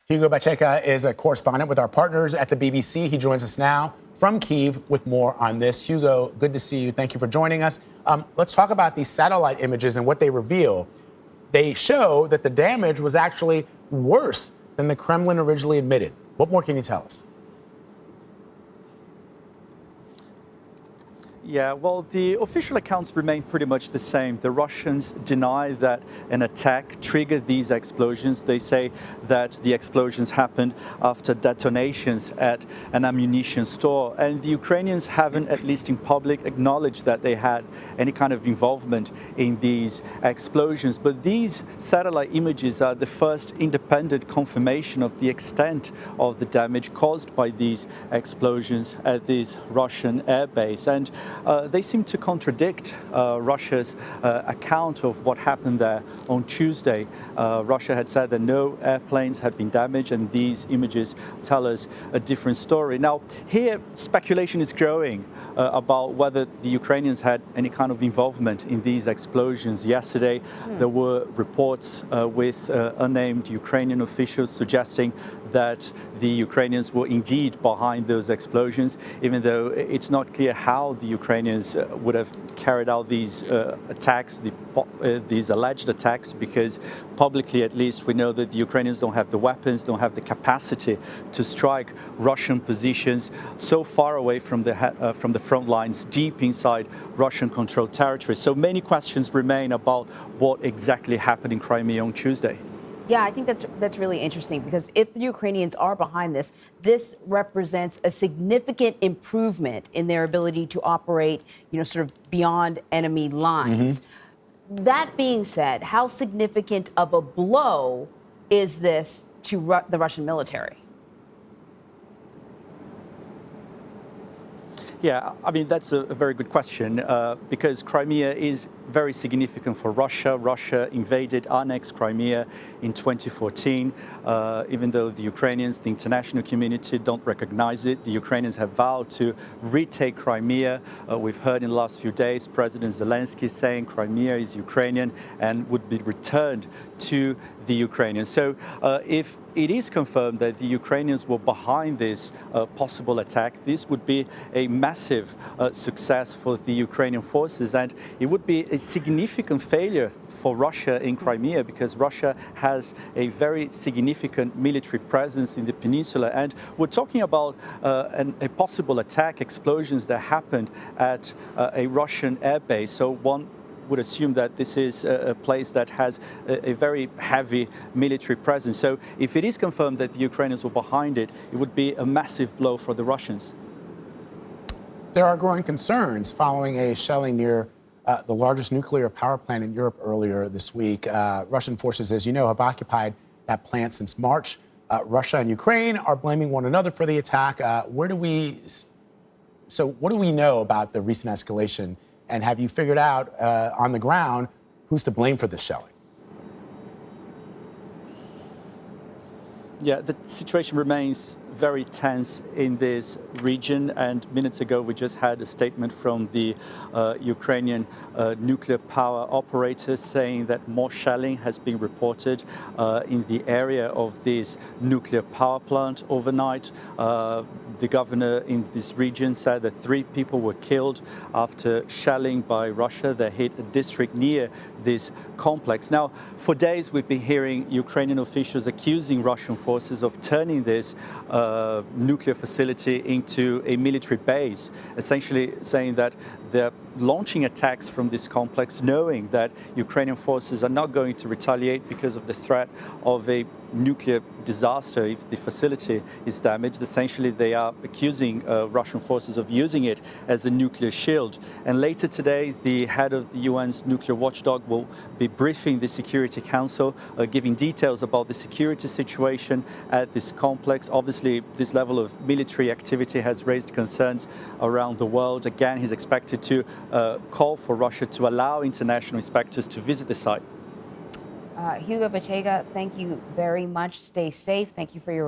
Hugo Bachega is a correspondent with our partners at the BBC. He joins us now from Kyiv with more on this. Hugo, good to see you. Thank you for joining us. Let's talk about these satellite images and what they reveal. They show that the damage was actually worse than the Kremlin originally admitted. What more can you tell us? Yeah, well, the official accounts remain pretty much the same. The Russians deny that an attack triggered these explosions. They say that the explosions happened after detonations at an ammunition store. And the Ukrainians haven't, at least in public, acknowledged that they had any kind of involvement in these explosions. But these satellite images are the first independent confirmation of the extent of the damage caused by these explosions at this Russian airbase. And they seem to contradict Russia's account of what happened there on Tuesday. Russia had said that no airplanes had been damaged, and these images tell us a different story. Now, here speculation is growing about whether the Ukrainians had any kind of involvement in these explosions. Yesterday, there were reports with unnamed Ukrainian officials suggesting that the Ukrainians were indeed behind those explosions, even though it's not clear how the Ukrainians would have carried out these attacks, these alleged attacks, because publicly at least we know that the Ukrainians don't have the weapons, don't have the capacity to strike Russian positions so far away from the front lines, deep inside Russian-controlled territory. So many questions remain about what exactly happened in Crimea on Tuesday. Yeah, I think that's really interesting, because if the Ukrainians are behind this, this represents a significant improvement in their ability to operate, sort of beyond enemy lines. That being said, how significant of a blow is this to the Russian military? Yeah, I mean, that's a very good question, because Crimea is very significant for Russia. Russia invaded, annexed Crimea in 2014. Even though the Ukrainians, the international community, don't recognize it, the Ukrainians have vowed to retake Crimea. We've heard in the last few days President Zelensky saying Crimea is Ukrainian and would be returned to the Ukrainians. So if it is confirmed that the Ukrainians were behind this possible attack, this would be a massive success for the Ukrainian forces, and it would be a significant failure for Russia in Crimea, because Russia has a very significant military presence in the peninsula. And we're talking about a possible attack, explosions that happened at a Russian airbase. So one would assume that this is a place that has a very heavy military presence. So if it is confirmed that the Ukrainians were behind it, it would be a massive blow for the Russians. There are growing concerns following a shelling near the largest nuclear power plant in Europe earlier this week. Russian forces, as you know, have occupied that plant since March. Russia and Ukraine are blaming one another for the attack. What do we know about the recent escalation? And have you figured out on the ground who's to blame for this shelling? Yeah, the situation remains very tense in this region, and minutes ago we just had a statement from the Ukrainian nuclear power operators saying that more shelling has been reported in the area of this nuclear power plant overnight. The governor in this region said that 3 people were killed after shelling by Russia that hit a district near this complex. Now, for days we've been hearing Ukrainian officials accusing Russian forces of turning this nuclear facility into a military base, essentially saying that they're launching attacks from this complex, knowing that Ukrainian forces are not going to retaliate because of the threat of a nuclear disaster if the facility is damaged. Essentially, they are accusing Russian forces of using it as a nuclear shield. And later today, the head of the UN's nuclear watchdog will be briefing the Security Council, giving details about the security situation at this complex. Obviously, this level of military activity has raised concerns around the world. Again, he's expected to call for Russia to allow international inspectors to visit the site. Hugo Bachega, thank you very much. Stay safe. Thank you for your